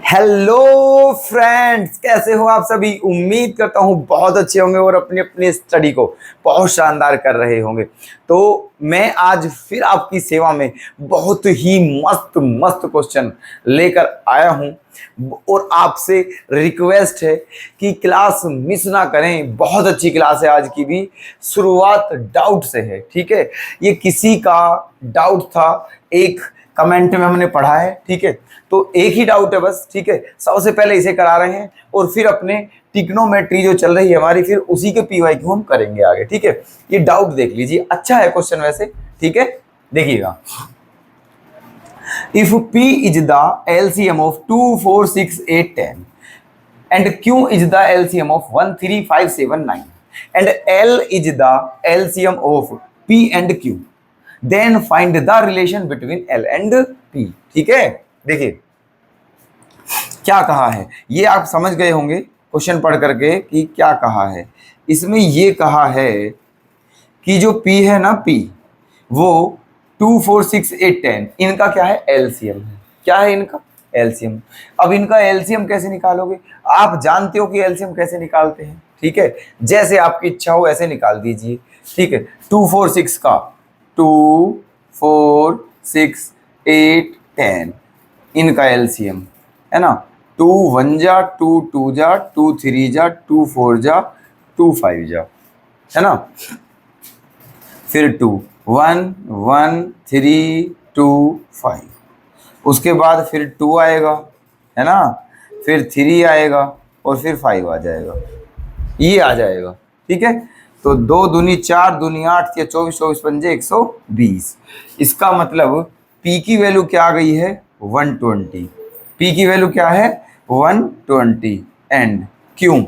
Hello friends, कैसे हो आप सभी। उम्मीद करता हूँ बहुत अच्छे होंगे और अपनी अपनी स्टडी को बहुत शानदार कर रहे होंगे। तो मैं आज फिर आपकी सेवा में बहुत ही मस्त मस्त क्वेश्चन लेकर आया हूँ और आपसे रिक्वेस्ट है कि क्लास मिस ना करें। बहुत अच्छी क्लास है आज की भी। शुरुआत डाउट से है, ठीक है। ये किसी का डाउट था, एक कमेंट में हमने पढ़ा है, ठीक है। तो एक ही डाउट है बस, ठीक है। सबसे पहले इसे करा रहे हैं और फिर अपने टिग्नोमेट्री जो चल रही है हमारी, फिर उसी के पीवाईक्यू हम करेंगे आगे, ठीक है। ये डाउट देख लीजिए, अच्छा है क्वेश्चन वैसे, ठीक है। देखिएगा, if P is the LCM of 2 4 6 8 10 and Q is the LCM of 1 3 5 7 9 and L is the LCM of P and Q, then find the relation between L and P। ठीक है, देखिए क्या कहा है, ये आप समझ गए होंगे क्वेश्चन पढ़ करके कि क्या कहा है। इसमें ये कहा है कि जो P है ना, P वो 2 4 6 8 10 इनका क्या है, एलसीएम है। क्या है इनका, एलसीएम। अब इनका एलसीएम कैसे निकालोगे, आप जानते हो कि एलसीएम कैसे निकालते हैं, ठीक है। जैसे आपकी इच्छा हो ऐसे निकाल दीजिए, ठीक है। 2 4 6 का 2 4 6 8 10 इनका एलसीएम है ना। 2 1 जा, 2 2 जा, 2 3 जा, 2 4 जा, 2 5 जा, है ना। फिर 2 1 1 3 2 5, उसके बाद फिर 2 आएगा, है ना। फिर 3 आएगा और फिर 5 आ जाएगा, ये आ जाएगा, ठीक है। तो 2 दूनी 4 दूनी 8 या 24 24 पंजे 120। इसका मतलब P की वैल्यू क्या आ गई है, 120। P की वैल्यू क्या है, 120। एंड Q,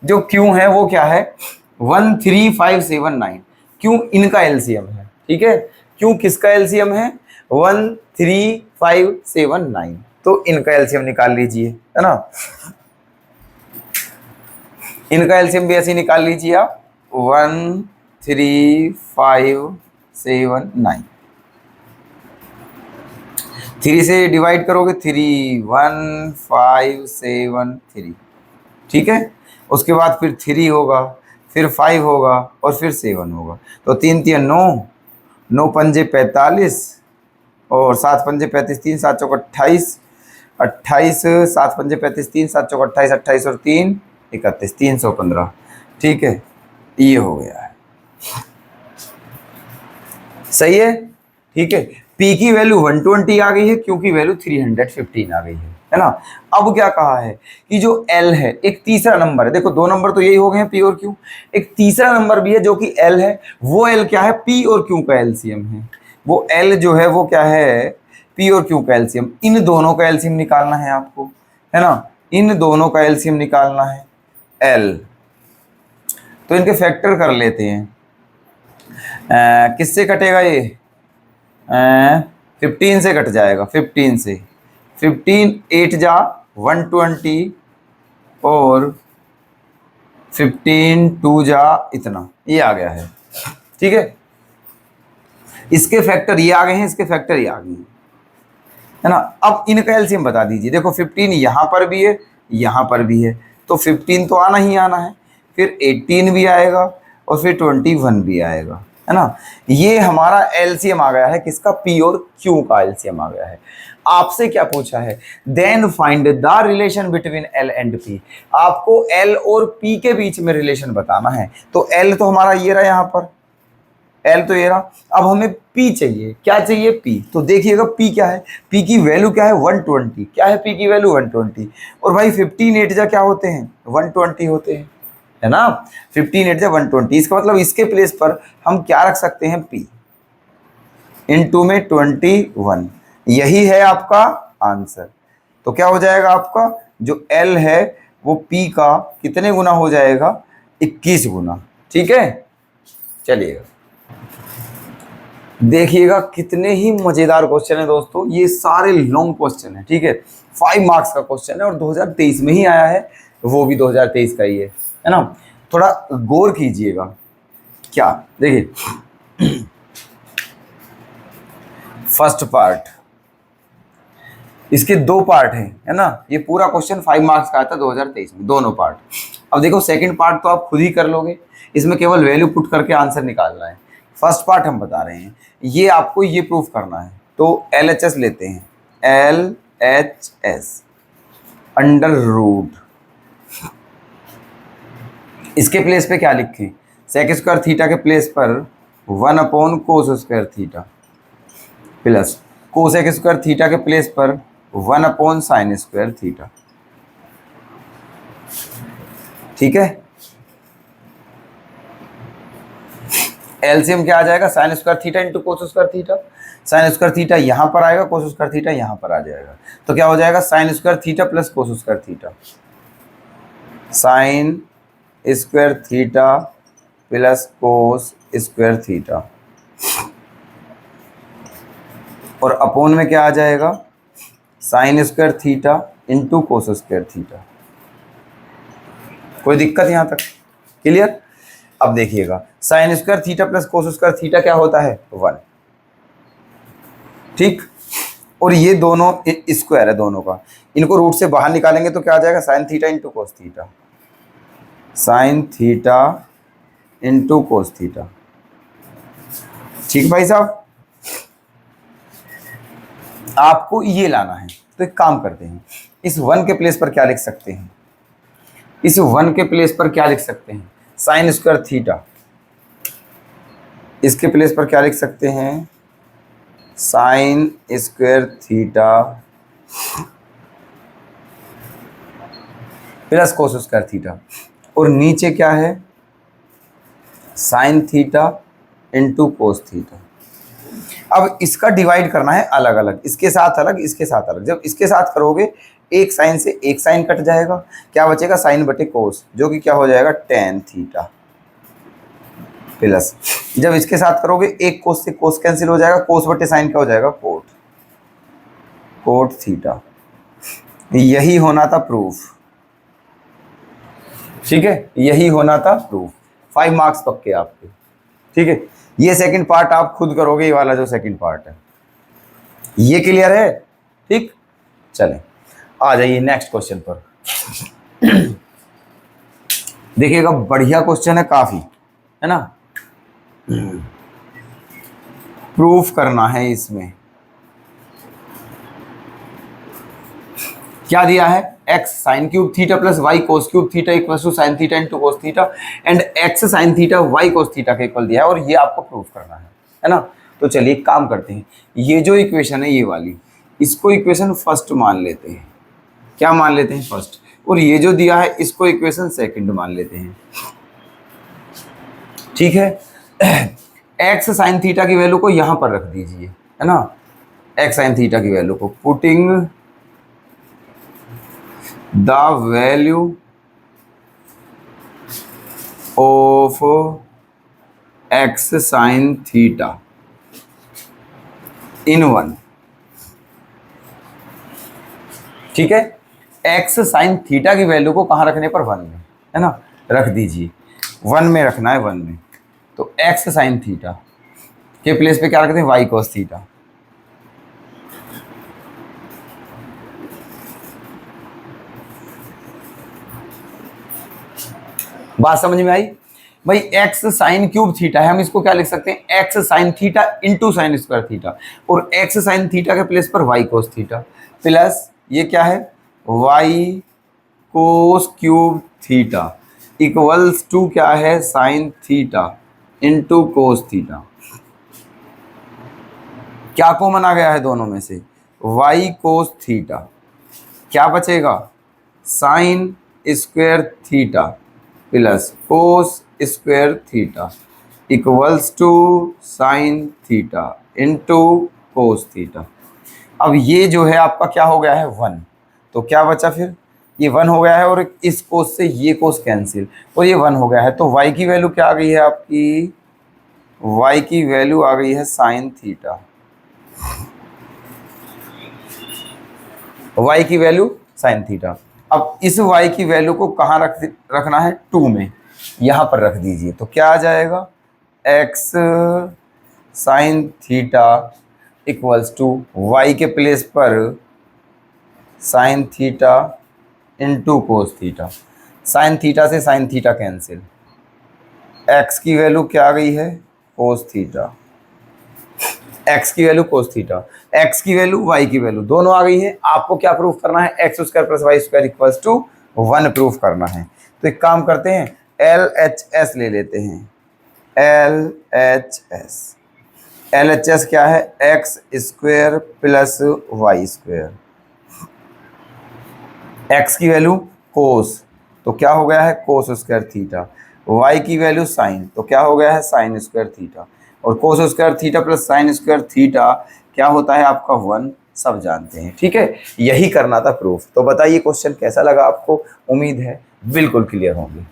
जो Q है वो क्या है, 13579। क्यों, इनका एलसीएम है, ठीक है। क्यों, किसका एलसीएम है, 13579। तो इनका एलसीएम निकाल लीजिए, है ना। इनका एलसीएम भी ऐसे निकाल लीजिए आप, 13579। 3 से डिवाइड करोगे 3 1573, ठीक है। उसके बाद फिर 3 होगा, फिर 5 होगा और फिर 7 होगा। तो 3 3 9, 9 पंजे 45 और 7 पंजे 35, 3 7 चौक 28, 28 7 पंजे 35, 3 7 चौक 28, 28 और 3 31, 315, ठीक है। ये हो गया है, सही है, ठीक है। P की वैल्यू 120 आ गई है, Q की वैल्यू 315 आ गई है ना। अब क्या कहा है कि जो L है, एक तीसरा नंबर है। देखो 2 नंबर तो यही हो गए हैं, P और Q। एक तीसरा नंबर भी है जो कि L है। वो L क्या है, P और Q का एलसीएम है। वो L जो है वो क्या है, P और Q का एलसीएम। इन दोनों का एलसीएम निकालना है आपको, है ना। इन दोनों का एलसीएम निकालना है L। तो इनके फैक्टर कर लेते हैं। किससे कटेगा ये, 15 से कट जाएगा। 15 से 15 8 जा 120 और 15 2 जा इतना, ये आ गया है, ठीक है। इसके फैक्टर ये आ गए हैं, इसके फैक्टर ये आ गए हैं, है ना। अब इनका एलसीएम बता दीजिए। देखो 15 यहाँ पर भी है, यहाँ पर भी है, तो 15 तो आना ही आना है, फिर 18 भी आएगा और फिर 21 भी आएगा, है ना। ये हमारा एलसीएम आ गया है, किसका, P और Q का एलसीएम आ गया है। आपसे क्या पूछा है, then find the relation between L and P। आपको L और P के बीच में रिलेशन बताना है। तो L तो हमारा ये रहा यहाँ पर, L तो ये रहा। अब हमें P चाहिए, क्या चाहिए, P। तो देखिएगा P क्या है, P की वैल्यू क्या है, 120। क्या है P की वैल्यू, 120। और भाई 15 8 जा क्या होते हैं, 120 होते हैं, है ना। 15 8 जा 120। इसका मतलब इसके प्लेस पर हम क्या रख सकते हैं, P इनटू में 21। यही है आपका आंसर। तो क्या हो जाएगा आपका, जो L है वो P का कितने गुना हो जाएगा, 21 गुना, ठीक है। चलिएगा देखिएगा कितने ही मजेदार क्वेश्चन है दोस्तों। ये सारे लॉन्ग क्वेश्चन है, ठीक है। 5 मार्क्स का क्वेश्चन है और 2023 में ही आया है, वो भी 2023 का ही है ना। थोड़ा गौर कीजिएगा। क्या, देखिए फर्स्ट पार्ट, इसके दो पार्ट हैं, है ना। ये पूरा क्वेश्चन 5 मार्क्स का आता 2023 में, दोनों पार्ट। अब देखो सेकंड पार्ट तो आप खुद ही कर लोगे, इसमें केवल वैल्यू पुट करके आंसर निकालना है। फर्स्ट पार्ट हम बता रहे हैं, ये आपको ये प्रूफ करना है। तो LHS लेते हैं, LHS अंडर रूट, इसके प्लेस पे क्या लिखें, सेक स्क्वायर थीटा के प्लेस पर 1 अपॉन कोस square theta plus cosec square theta के प्लेस पर 1 अपॉन साइन स्क्वायर थीटा। ठीक है, एलसीएम क्या आ जाएगा, साइन स्क्वायर थीटा इंटू कोस square theta. Sign square theta यहां पर आएगा, कोस स्क्वायर थीटा यहां पर आ जाएगा, तो क्या हो जाएगा, sign square theta plus cos square theta, sign square theta plus cos square theta, और अपोन में क्या आ जाएगा, साइन स्क्वायर थीटा इंटू कोस स्क्वायर थीटा। कोई दिक्कत यहां तक, क्लियर। अब देखिएगा, sign square theta plus cos square theta क्या होता है, 1। ठीक, और ये दोनों स्क्वायर है दोनों का, इनको रूट से बाहर निकालेंगे तो क्या आ जाएगा, sign theta into cos theta, sine theta into cos theta. ठीक भाई साहब, आपको ये लाना है। तो एक काम करते हैं, इस 1 के प्लेस पर क्या लिख सकते हैं, इस 1 के प्लेस पर क्या लिख सकते हैं, साइन स्क्वायर थीटा। इसके प्लेस पर क्या लिख सकते हैं, sine square theta plus cos square theta, और नीचे क्या है, sine theta into cos theta. अब इसका डिवाइड करना है अलग अलग, इसके साथ अलग, इसके साथ अलग। जब इसके साथ करोगे, एक साइन से एक साइन कट जाएगा, क्या बचेगा, साइन बटे कोस, जो कि क्या हो जाएगा, टेन थीटा प्लस, जब इसके साथ करोगे, एक कोस से कोस कैंसिल हो जाएगा, कोस बटे साइन क्या हो जाएगा, कोट, कोट थीटा। यही होना था प्रूफ। ठीक है, यही होना था प्रूफ। 5 मार्क्स पक्के आपके। ठीक है, ये सेकंड पार्ट आप खुद करोगे, ये वाला जो सेकंड पार्ट है, ये क्लियर है। ठीक, चलें आ जाइए नेक्स्ट क्वेश्चन पर। देखिएगा, बढ़िया क्वेश्चन है काफी, है ना। प्रूफ करना है इसमें, क्या दिया है, x sine cube theta plus y cos cube theta equal to sine theta into cos theta and x sine theta y cos theta के इक्वल दिया है, और ये आपको प्रूफ करना है ना। तो चलिए एक काम करते हैं, ये जो इक्वेशन है ये वाली, इसको इक्वेशन फर्स्ट मान लेते हैं। क्या मान लेते हैं, फर्स्ट। और ये जो दिया है इसको इक्वेशन सेकंड मान लेते हैं। ठीक है, x साइन थीटा की वैल्यू को यहां पर रख दीजिए, है ना। x साइन थीटा की वैल्यू को, putting the value of x sin theta in 1। ठीक है, x sin थीटा की वैल्यू को कहाँ रखने पर, 1 में, है ना, रख दीजिए। 1 में रखना है, 1 में। तो x sin थीटा के प्लेस पे क्या रखते हैं, y cos थीटा। बात समझ में आई भाई। x साइन क्यूब थीटा है, हम इसको क्या लिख सकते हैं, x sine theta into sine square theta, और x साइन थीटा के प्लेस पर y कोस थीटा प्लस ये क्या है, y cos cube theta equals to क्या है, sine theta into cos theta. क्या कॉमन आ गया है दोनों में से, y कोस थीटा, क्या बचेगा, sine square theta plus cos square theta equals to sine theta into cos theta. अब ये जो है आपका क्या हो गया है, 1। तो क्या बचा फिर, ये 1 हो गया है, और इस कोस से ये कोस कैंसिल, और ये 1 हो गया है। तो y की वैल्यू क्या आ गई है आपकी, y की वैल्यू आ गई है साइन थीटा, y की वैल्यू साइन थीटा। अब इस y की वैल्यू को कहाँ रखना है, 2 में, यहाँ पर रख दीजिए। तो क्या आ जाएगा, x sine theta equals to y के प्लेस पर sine theta into cos theta. Sine theta से साइन थीटा कैंसिल, एक्स की वैल्यू क्या आ गई है, कोस थीटा, एक्स की वैल्यू कोस थीटा, एक्स की वैल्यू वाई की वैल्यू दोनों आ गई है। आपको क्या प्रूफ करना है, x square plus Y square equals to 1 proof करना है। तो एक काम करते हैं, एल एच एस ले लेते हैं, L H S. L H S क्या है, x square plus Y square, x की वैल्यू कोस, तो क्या हो गया है कोस स्क्वायर थीटा, वाई की वैल्यू साइन, तो क्या हो गया है साइन स्क्वायर थीटा, और cos square theta plus sine square theta क्या होता है आपका 1, सब जानते हैं। ठीक है, यही करना था प्रूफ। तो बताइए क्वेश्चन कैसा लगा आपको, उम्मीद है बिल्कुल क्लियर होंगे।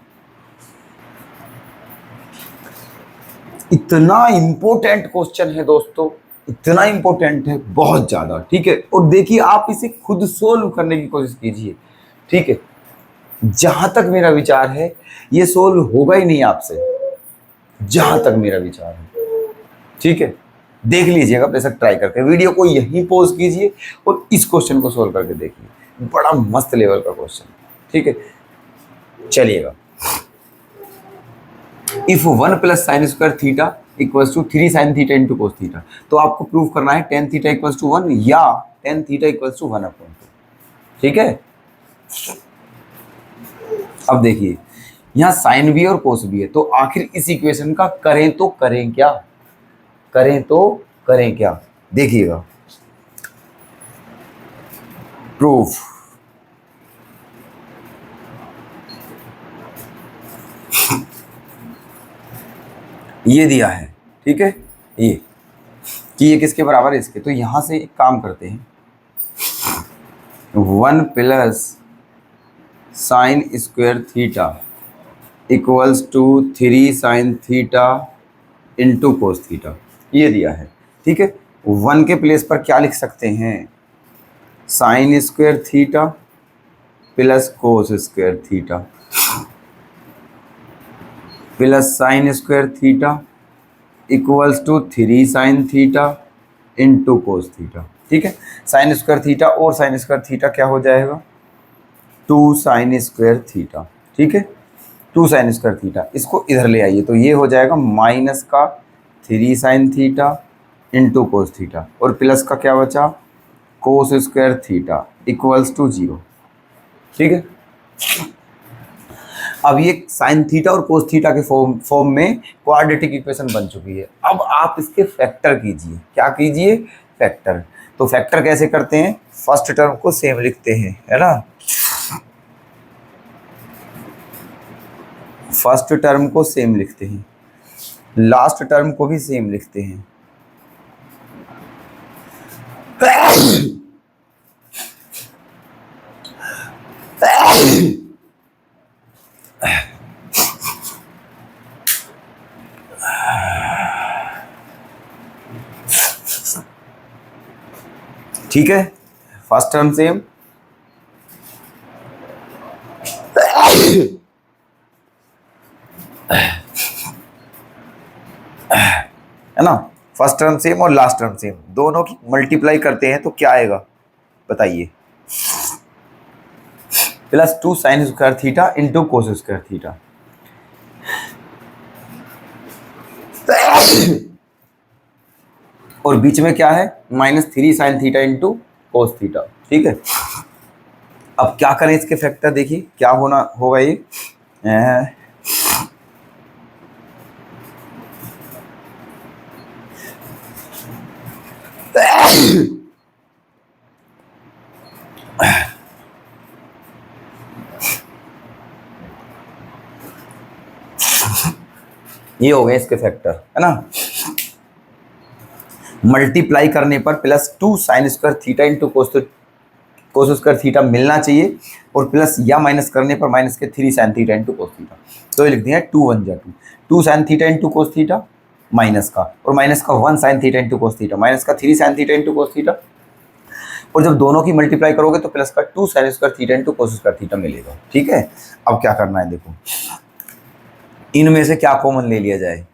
इतना इंपॉर्टेंट क्वेश्चन है दोस्तों, इतना इंपॉर्टेंट है, बहुत ज्यादा। ठीक है, और देखिए आप इसे खुद सोल्व करने की कोशिश कीजिए। ठीक है, जहां तक मेरा विचार है ये सोल्व होगा ही नहीं आपसे, जहां तक मेरा विचार है। ठीक है, देख लीजिएगा बेशक ट्राई करके, वीडियो को यहीं पॉज कीजिए और इस क्वेश्चन को सोल्व करके देखिए, बड़ा मस्त लेवल का क्वेश्चन। ठीक है, चलिएगा। If 1 plus sine square theta equals to 3 sine theta into cos theta, तो आपको प्रूव करना है टेन थीटा इक्वल्स टू 1 या टेन थीटा इक्वल्स टू 1/2। ठीक है, अब देखिए यहाँ साइन भी और कोस भी है, तो आखिर इस इक्वेशन का करें तो करें क्या, करें तो करें क्या, देखिएगा प्रूफ। ये दिया है, ठीक है, ये कि ये किसके बराबर है, इसके। तो यहां से एक काम करते हैं, 1 plus sine square theta equals to 3 sine theta into cos theta, ये दिया है। ठीक है, 1 के प्लेस पर क्या लिख सकते हैं, sine square theta plus cos square theta plus sine square theta equals to 3 sine theta into cos theta. ठीक है, साइन स्क्वायर थीटा और साइन स्क्वायर थीटा क्या हो जाएगा, 2 साइन स्क्वायर थीटा। ठीक है, 2 साइन स्क्वायर थीटा, इसको इधर ले आइए तो ये हो जाएगा माइनस का 3 sine theta into cos theta, और प्लस का क्या बचा, cos square theta equals to 0। ठीक है, अब ये साइन थीटा और कोस थीटा के फॉर्म में क्वाड्रेटिक इक्वेशन बन चुकी है। अब आप इसके फैक्टर कीजिए, क्या कीजिए, फैक्टर। तो फैक्टर कैसे करते हैं, फर्स्ट टर्म को सेम लिखते हैं, है ना, फर्स्ट टर्म को सेम लिखते हैं, लास्ट टर्म को भी सेम लिखते हैं। ठीक है, फर्स्ट टर्म सेम, है ना, फर्स्ट टर्म सेम और लास्ट टर्म सेम, दोनों की मल्टीप्लाई करते हैं तो क्या आएगा बताइए, plus 2 sine square theta into कोस स्क्वायर थीटा। और बीच में क्या है, minus 3 sine theta into cos theta. ठीक है, अब क्या करें इसके फैक्टर, देखिए क्या होना होगा, ये ये हो गए इसके फैक्टर, है ना। मल्टीप्लाई करने पर plus 2 sine square theta into कोस स्क्वायर थीटा मिलना चाहिए, और प्लस या माइनस करने पर माइनस के 3 sine theta into cos theta. तो ये लिख दिया 2 1 जा 2, 2 sine theta into cos theta minus का, और माइनस का 1 sign theta into cos theta, minus का 3 sine theta into cos theta, और जब दोनों की मल्टीप्लाई करोगे तो प्लस का 2 साइन स्क्वायर थीटा इंटू कोस स्क्वायर थीटा मिलेगा। ठीक है, अब क्या करना है, देखो इनमें से क्या कॉमन ले लिया जाए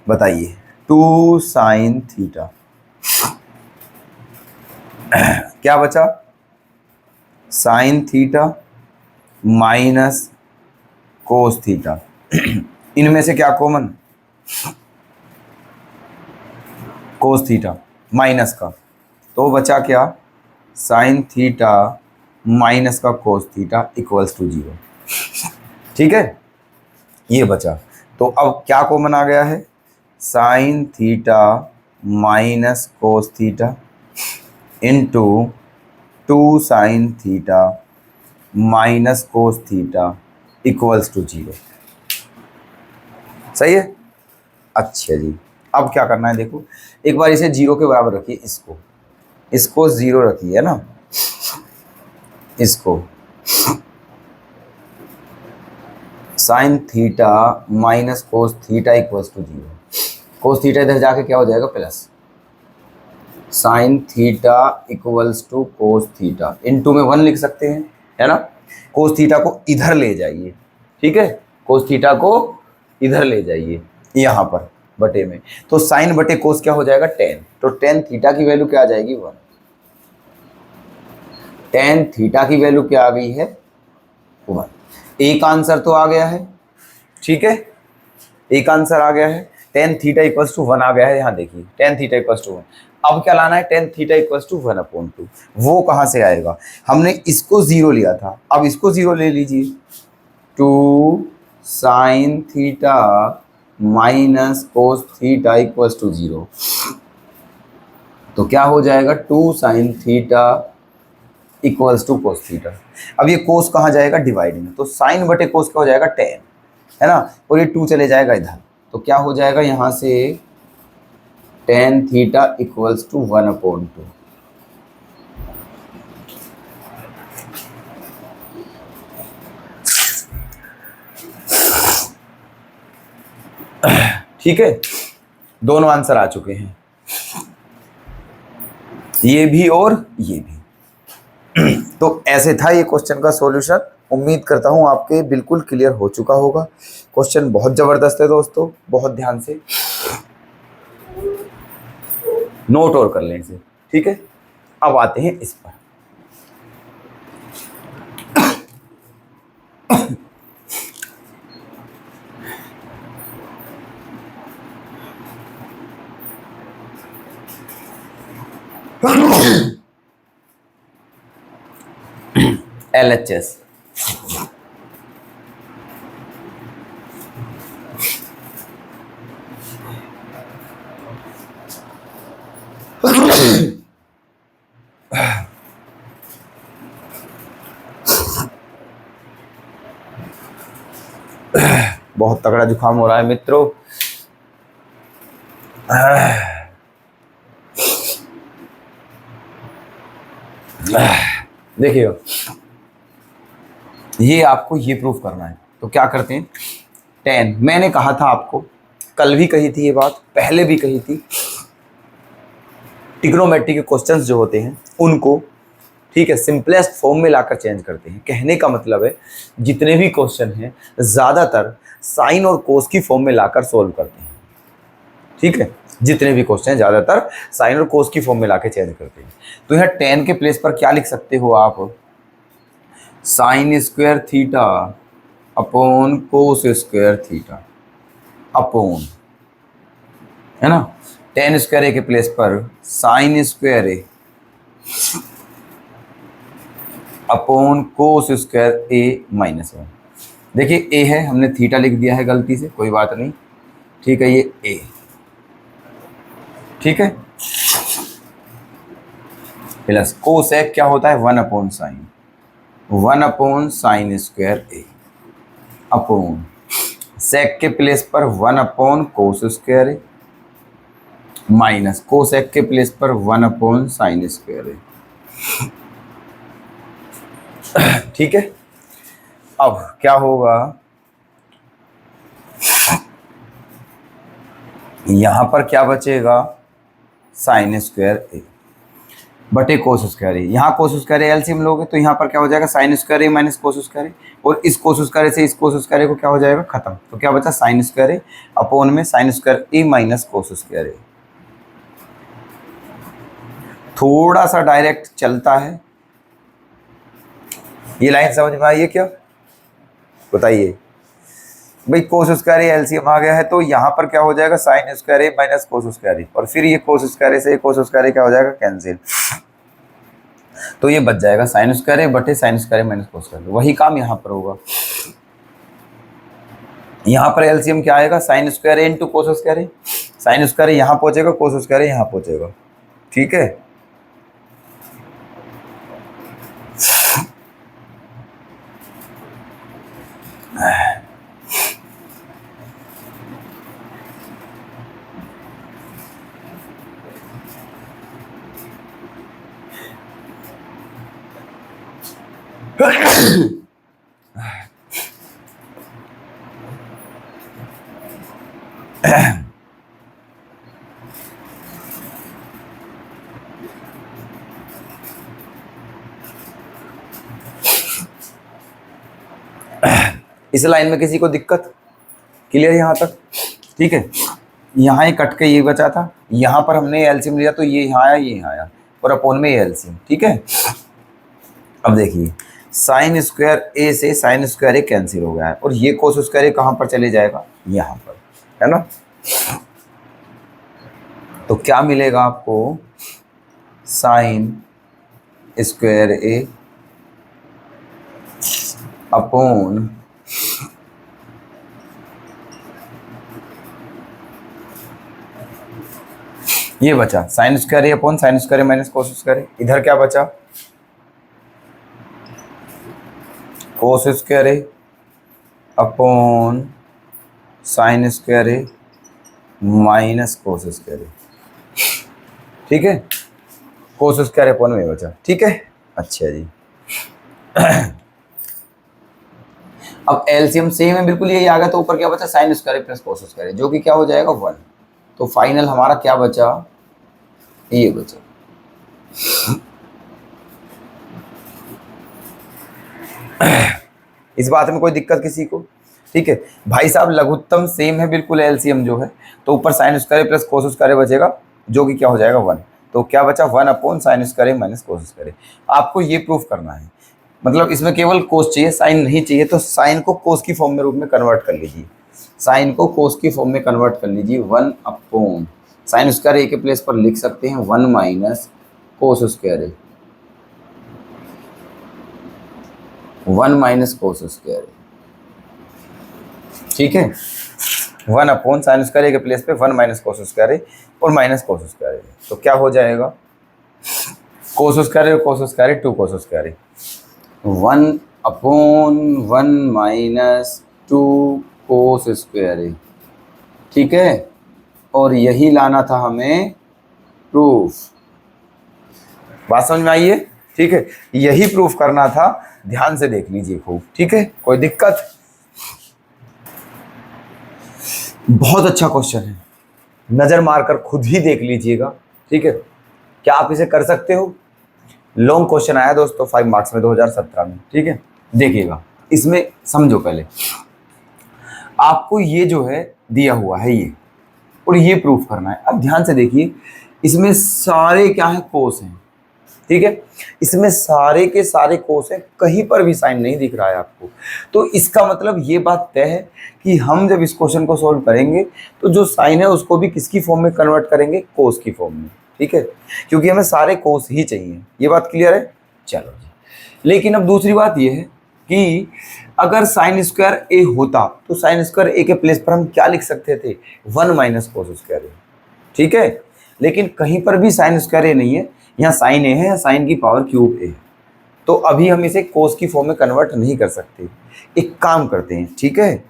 बताइए, 2 साइन थीटा, क्या बचा sign theta minus cos theta. इनमें से क्या कॉमन, कोस थीटा माइनस का, तो बचा क्या, साइन थीटा माइनस का कोस थीटा इक्वल्स टू 0। ठीक है, ये बचा। तो अब क्या कॉमन आ गया है, sine theta minus cos theta into 2 sine theta minus cos theta equals to 0। सही है। अच्छा जी, अब क्या करना है, देखो एक बार इसे 0 के बराबर रखिए, इसको 0 रखिए, है ना, इसको sine theta minus cos theta equals to 0। Cos theta इधर जाके क्या हो जाएगा, plus sine theta equals to cos theta, into में 1 लिख सकते हैं, है ना। कोस थीटा को इधर ले जाइए, ठीक है, कोस थीटा को इधर ले जाइए यहाँ पर बटे में, तो साइन बटे कोस क्या हो जाएगा, टेन। तो टेन थीटा की वैल्यू क्या आ जाएगी, 1। टेन थीटा की वैल्यू क्या आ गई है, 1। एक आंसर तो आ गया है, ठीक है, एक आंसर आ गया है, टेन थीटा इक्वल्स टू 1 आ गया है। यहाँ देखिए टेन थीटा इक्वल्स टू 1। अब क्या लाना है, टेन थीटा इक्वल्स टू 1/2। वो कहाँ से आएगा, हमने इसको 0 लिया था, अब इसको 0 ले लीजिए। 2 sine theta minus cos theta equals to 0। तो क्या हो जाएगा, 2 sine theta equals to cos theta. अब ये कोस कहाँ जाएगा, डिवाइड में, तो साइन बटे कोस क्या हो जाएगा, 10, है ना, और ये 2 चले जाएगा इधर, तो क्या हो जाएगा यहाँ से, टेन थीटा इक्वल्स टू 1/2। ठीक है, दोनों आंसर आ चुके हैं, ये भी और ये भी। तो ऐसे था ये क्वेश्चन का सॉल्यूशन। उम्मीद करता हूँ आपके बिल्कुल क्लियर हो चुका होगा। क्वेश्चन बहुत ज़बरदस्त है दोस्तों, बहुत ध्यान से नोट और कर लें इसे, ठीक है। अब आते हैं इस पर। LHS, बहुत तगड़ा जुकाम हो रहा है मित्रों। देखिए, ये आपको ये प्रूफ करना है, तो क्या करते हैं, 10 मैंने कहा था आपको, कल भी कही थी ये बात, पहले भी कही थी, ट्रिग्नोमेट्री के क्वेश्चंस जो होते हैं उनको, ठीक है, सिंपलेस्ट फॉर्म में लाकर चेंज करते हैं। कहने का मतलब है जितने भी क्वेश्चन हैं ज़्यादातर साइन और कोस की फॉर्म में लाकर सॉल्व करते हैं, ठीक है, जितने भी क्वेश्चन हैं ज़्यादातर साइन और कोस की फॉर्म में लाकर चेंज करते हैं। तो यहाँ 10 के प्लेस पर क्या लिख सकते हो आप, साइन स्क्वायर थीटा अपॉन कोस स्क्वायर थीटा अपॉन, है ना, 10 स्क्वायर ए के प्लेस पर साइन स्क्वायर ए अपॉन कोस स्क्वायर ए माइनस 1। देखिए ए है, हमने थीटा लिख दिया है गलती से, कोई बात नहीं, ठीक है, ये ए, ठीक है, प्लस कोसेक क्या होता है, 1/sin, 1/sin स्क्वायर ए अपॉन सेक के प्लेस पर 1/cos स्क्वायर ए माइनस कोसेक के प्लेस पर 1/sin स्क्वायर ए। ठीक है, अब क्या होगा, यहां पर क्या बचेगा, साइन स्क्वायर ए बटे कोस स्क्वायर ए। यहाँ कोस स्क्वायर ए एलसीएम लोगे तो यहाँ पर क्या हो जाएगा, साइन स्क्वायर ए माइनस कोस स्क्वायर ए, और इस कोस स्क्वायर ए से इस कोस स्क्वायर ए को क्या हो जाएगा, खत्म। तो क्या बचा, साइन स्क्वायर ए अपॉन में साइन स्क्वायर ए माइनस कोस स्क्वायर ए। थोड़ा सा डायरेक्ट चलता है, ये लाइन समझ में आई है क्या? बताइए भाई, कोस स्क्वायर ए एलसीएम आ गया है तो यहाँ पर क्या हो जाएगा, साइन स्क्वायर ए माइनस कोस स्क्वायर ए, और फिर ये कोस स्क्वायर ए से कोस स्क्वायर ए क्या हो जाएगा, कैंसिल। तो ये बच जाएगा साइन स्क्वायर ए बटे साइन स्क्वायर ए माइनस कोस स्क्वायर ए। वही काम यहाँ पर होगा, यहाँ पर एलसीएम क्या आएगा, साइन स्क्वायर ए इंटू कोस स्क्वायर ए। साइन स्क्वायर ए यहाँ पहुंचेगा, कोस स्क्वायर ए यहाँ पहुंचेगा, ठीक है। इस लाइन में किसी को दिक्कत? क्लियर यहाँ तक? ठीक है। यहाँ ही कट के ये बचा था, यहाँ पर हमने एलसीएम लिया तो ये यहाँ आया, ये यहाँ आया, और अपोन में ये एलसीएम, ठीक है। अब देखिए साइन स्क्वायर ए से साइन स्क्वायर ए कैंसिल हो गया है, और ये कोस स्क्वायर ए कहाँ पर चले जाएगा, यहाँ पर, है ना। तो क्या मिलेगा आपको, साइन स्क्वायर ए अपोन ये बचा साइन स्क्वायर ए अपॉन साइन स्क्वायर ए माइनस कोस स्क्वायर ए। इधर क्या बचा, कोस स्क्वायर ए अपॉन साइन स्क्वायर ए माइनस कोस स्क्वायर ए, ठीक है। कोस स्क्वायर अपॉन में बचा, ठीक है। अच्छा जी। अब एलसीएम सेम है बिल्कुल, यही आ गया, तो ऊपर क्या बचा, sine square plus cos square, जो कि क्या हो जाएगा 1। तो फाइनल हमारा क्या बचा, ये बचा। इस बात में कोई दिक्कत किसी को? ठीक है भाई साहब, लघुत्तम सेम है बिल्कुल एलसीएम जो है, तो ऊपर sine square plus cos square बचेगा, जो कि क्या हो जाएगा 1। तो क्या बचा, 1 upon sine square minus cos square. आपको ये प्रूफ करना है, मतलब इसमें केवल कोस चाहिए, साइन नहीं चाहिए, तो साइन को कोस की फॉर्म में रूप में कन्वर्ट कर लीजिए, साइन को कोस की फॉर्म में कन्वर्ट कर लीजिए। 1 अपॉन साइन स्क्वायर ए के प्लेस पर लिख सकते हैं 1 माइनस कोस स्क्वायर ए, 1 माइनस कोस स्क्वायर ए, ठीक है। 1 अपॉन साइन स्क्वायर ए के प्लेस पे 1 माइनस कोस स्क्वायर ए और माइनस कोस स्क्वायर ए, तो क्या हो जाएगा, कोस स्क्वायर ए कोस स्क्वायर ए 2 कोस स्क्वायर ए, 1 अपॉन 1 माइनस 2 कोस स्क्वायर ए, ठीक है। और यही लाना था हमें प्रूफ, बात समझ में आई है? ठीक है, यही प्रूफ करना था, ध्यान से देख लीजिए खूब, ठीक है। कोई दिक्कत? बहुत अच्छा क्वेश्चन है, नजर मारकर खुद ही देख लीजिएगा, ठीक है। क्या आप इसे कर सकते हो? लॉन्ग क्वेश्चन आया दोस्तों 5 मार्क्स में 2017 में, ठीक है। देखिएगा, इसमें समझो, पहले आपको ये जो है दिया हुआ है ये, और ये प्रूफ करना है। अब ध्यान से देखिए, इसमें सारे क्या है, कोस हैं, ठीक है। इसमें सारे के सारे कोस हैं, कहीं पर भी साइन नहीं दिख रहा है आपको, तो इसका मतलब ये बात तय है कि हम जब इस क्वेश्चन को सॉल्व करेंगे तो जो साइन है उसको भी किसकी फॉर्म में कन्वर्ट करेंगे, कोस की फॉर्म में, ठीक है, क्योंकि हमें सारे कोस ही चाहिए। ये बात क्लियर है? चलो जी। लेकिन अब दूसरी बात ये है कि अगर साइन स्क्वायर ए होता तो साइन स्क्वायर ए के प्लेस पर हम क्या लिख सकते थे, 1 माइनस कोस स्क्वायर ए, ठीक है। लेकिन कहीं पर भी साइन स्क्वायर ए नहीं है, यहाँ साइन ए है, या साइन की पावर क्यूब ए है, तो अभी हम इसे कोस की फॉर्म में कन्वर्ट नहीं कर सकते। एक काम करते हैं, ठीक है,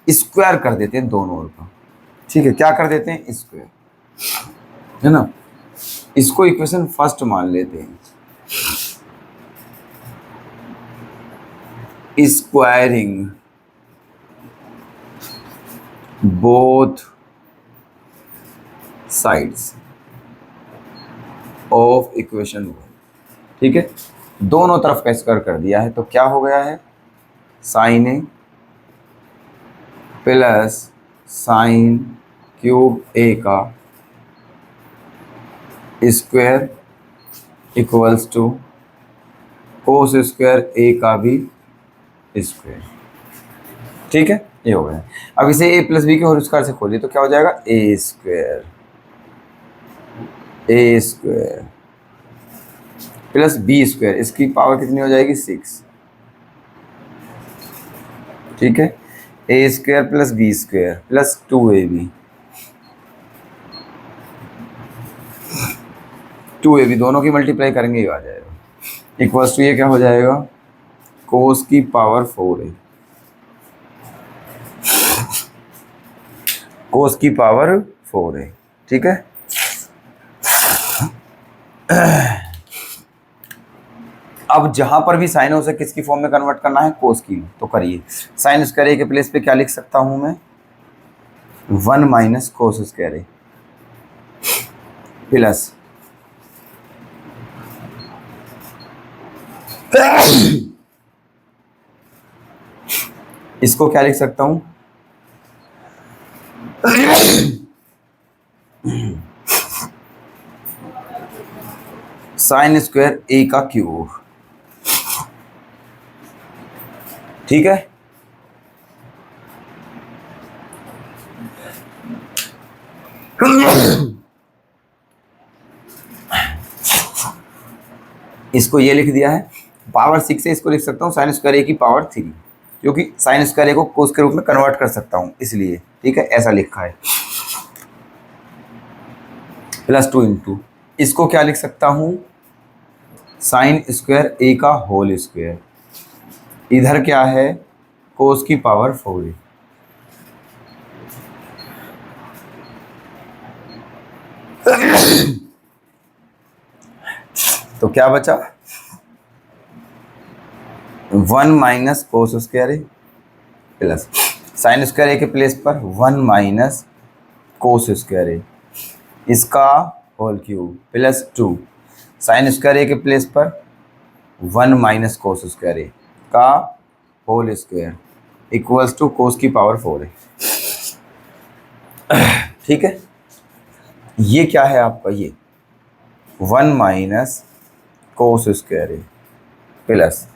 स्क्वायर कर देते हैं दोनों ओर का, ठीक है। क्या कर देते हैं, स्क्वायर, है ना। इसको इक्वेशन फर्स्ट मान लेते हैं, squaring both sides of equation 1, ठीक है। दोनों तरफ का स्क्वायर कर दिया है, तो क्या हो गया है, sine A plus sine cube A का square equals to cos square A का भी स्क्वायर। ठीक है, ये हो गया। अब इसे ए प्लस बी के होल स्क्वायर से खोलिए तो क्या हो जाएगा, A square plus B square, इसकी पावर कितनी हो जाएगी, 6। ठीक है, A square plus B square plus 2ab, 2ab दोनों की मल्टीप्लाई करेंगे ये आ जाएगा, इक्वल्स टू ये क्या हो जाएगा, कोस की पावर 4a, कोस की पावर 4a। ठीक है, अब जहां पर भी साइन है उसे किसकी फॉर्म में कन्वर्ट करना है, कोस की, तो करिए। साइन स्क्वायर ए के प्लेस पे क्या लिख सकता हूं मैं, 1 minus cos square A plus इसको क्या लिख सकता हूं, साइन स्क्वायर ए का क्यूब। ठीक है, इसको ये लिख दिया है, पावर 6 से इसको लिख सकता हूँ साइन स्क्वायर ए की पावर 3, क्योंकि साइन स्क्वायर ए को कोस के रूप में कन्वर्ट कर सकता हूँ इसलिए। ठीक है, ऐसा लिखा है, प्लस 2 इंटू, इसको क्या लिख सकता हूँ, साइन स्क्वायर ए का होल स्क्वायर, इधर क्या है, कोस की पावर 4 तो क्या बचा, 1 minus cos square A plus sine square A के प्लेस पर 1 माइनस कोस स्क्वायर ए, इसका whole cube plus 2 sine square A के प्लेस पर 1 माइनस कोस स्क्वायर ए का whole square equals to cos की पावर 4 ठीक है, ये क्या है आपका, ये 1 minus cos square A plus,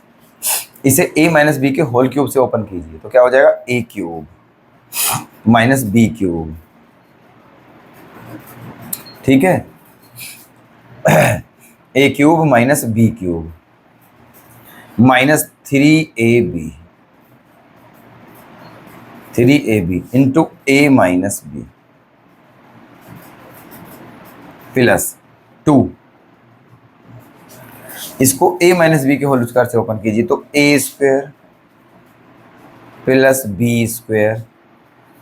इसे a माइनस बी के होल क्यूब से ओपन कीजिए तो क्या हो जाएगा, a cube minus B cube. ठीक है, a cube minus B cube minus 3ab into a minus B plus 2, इसको a माइनस बी के होल स्क्वायर से ओपन कीजिए तो a square plus B square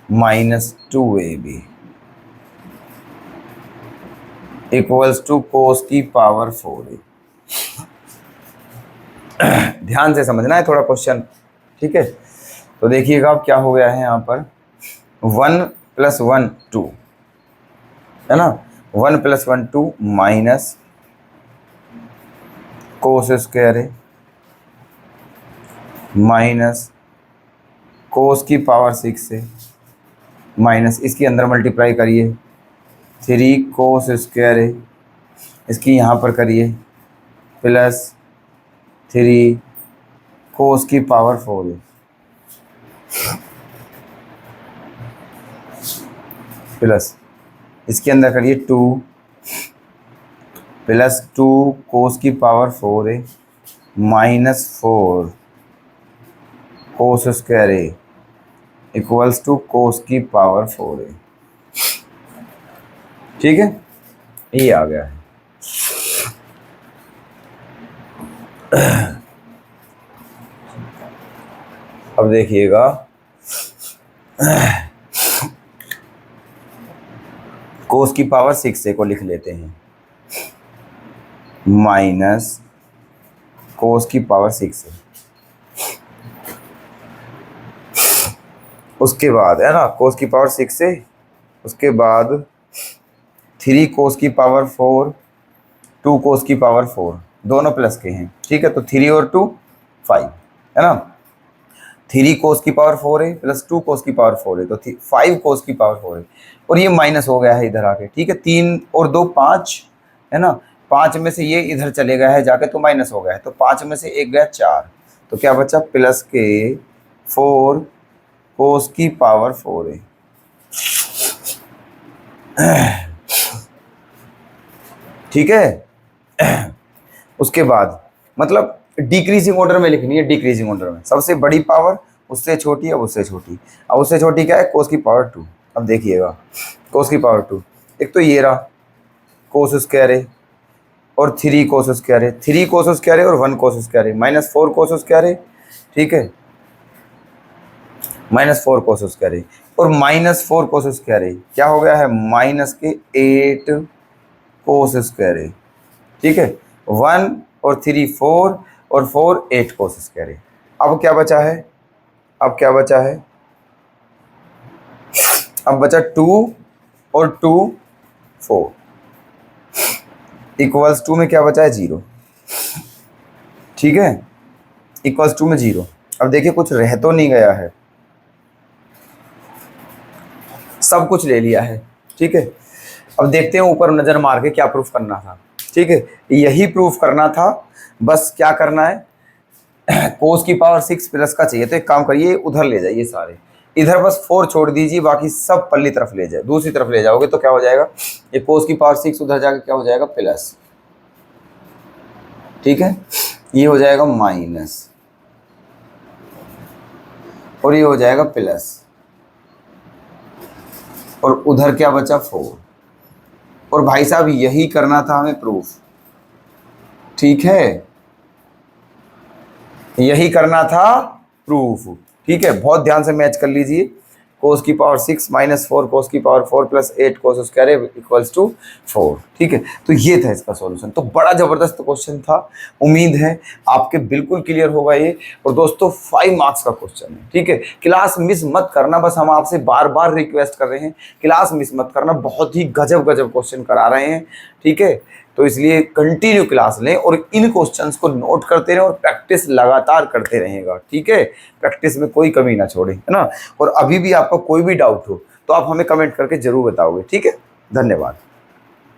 minus 2ab equals to cos की power 4a। ध्यान से समझना है थोड़ा क्वेश्चन। ठीक है, तो देखिएगा अब क्या हो गया है यहाँ पर, 1 प्लस 1 2 है ना, 1 प्लस 1 2 माइनस कोस स्क्वायर है माइनस कोस की पावर 6 है माइनस, इसके अंदर मल्टीप्लाई करिए 3 कोस स्क्वायर है, इसकी यहाँ पर करिए प्लस 3 कोस की पावर 4 है प्लस, इसके अंदर करिए 2 प्लस 2 कोस की पावर 4 है माइनस 4 कोस स्क्वायर है इक्वल्स टू कोस की पावर 4 है। ठीक है, ये आ गया है। अब देखिएगा, कोस की पावर 6 को लिख लेते हैं माइनस कोस की पावर 6 है, उसके बाद है ना कोस की पावर 6 है, उसके बाद 3 कोस की पावर 4 2 कोस की पावर 4 दोनों प्लस के हैं। ठीक है, तो 3 और 2 5 है ना, 3 कोस की पावर 4 है प्लस 2 कोस की पावर 4 है तो 5 कोस की पावर 4 है, और ये माइनस हो गया है इधर आके। ठीक है, 3 और 2 5 है ना, 5 में से ये इधर चले गया है जाके तो माइनस हो गया है, तो 5 में से 1 गया 4, तो क्या बचा प्लस के 4 कोस की पावर 4 है। ठीक है। उसके बाद मतलब डिक्रीजिंग ऑर्डर में लिखनी है, डिक्रीजिंग ऑर्डर में सबसे बड़ी पावर उससे छोटी, अब उससे छोटी, अब उससे छोटी क्या है कोस की पावर 2। अब देखिएगा कोस की पावर 2, एक तो ये रहा कोस स्क्वायर है और 3 कोस स्क्वायर है, 3 कोस स्क्वायर है और 1 कोस स्क्वायर है, -4 कोस स्क्वायर है। ठीक है, -4 कोस स्क्वायर है और -4 कोस स्क्वायर है, क्या हो गया है -8 कोस स्क्वायर है। ठीक है, 1 और 3 4 और 4 8 कोस स्क्वायर है। अब क्या बचा है, अब क्या बचा है, अब बचा 2 और 2 4 इक्वल्स 2 में क्या बचा है 0। ठीक है, इक्वल्स 2 में 0। अब देखिए कुछ रह तो नहीं गया है, सब कुछ ले लिया है। ठीक है, अब देखते हैं ऊपर नजर मार के क्या प्रूफ करना था। ठीक है, यही प्रूफ करना था, बस क्या करना है कोस की पावर 6 प्लस का चाहिए, तो एक काम करिए उधर ले जाइए सारे, इधर बस 4 छोड़ दीजिए, बाकी सब पल्ली तरफ ले जाए, दूसरी तरफ ले जाओगे तो क्या हो जाएगा, ये कोस की पावर 6 उधर जाके क्या हो जाएगा प्लस। ठीक है, ये हो जाएगा माइनस और ये हो जाएगा प्लस और उधर क्या बचा 4। और भाई साहब यही करना था हमें प्रूफ। ठीक है, यही करना था प्रूफ। ठीक है, बहुत ध्यान से मैच कर लीजिए, कोस की पावर 6 -4 कोस की power 4 plus 8 cos square equals to 4। ठीक है, तो ये था इसका सॉल्यूशन। तो बड़ा जबरदस्त क्वेश्चन था, उम्मीद है आपके बिल्कुल क्लियर होगा ये। और दोस्तों 5 मार्क्स का क्वेश्चन है। ठीक है, क्लास मिस मत करना, बस हम आपसे बार बार रिक्वेस्ट कर रहे हैं, क्लास मिस मत करना, बहुत ही गजब गजब क्वेश्चन करा रहे हैं। ठीक है, तो इसलिए कंटिन्यू क्लास लें और इन क्वेश्चंस को नोट करते रहें और प्रैक्टिस लगातार करते रहेगा। ठीक है, प्रैक्टिस में कोई कमी ना छोड़ें, है ना। और अभी भी आपका कोई भी डाउट हो तो आप हमें कमेंट करके जरूर बताओगे। ठीक है, धन्यवाद।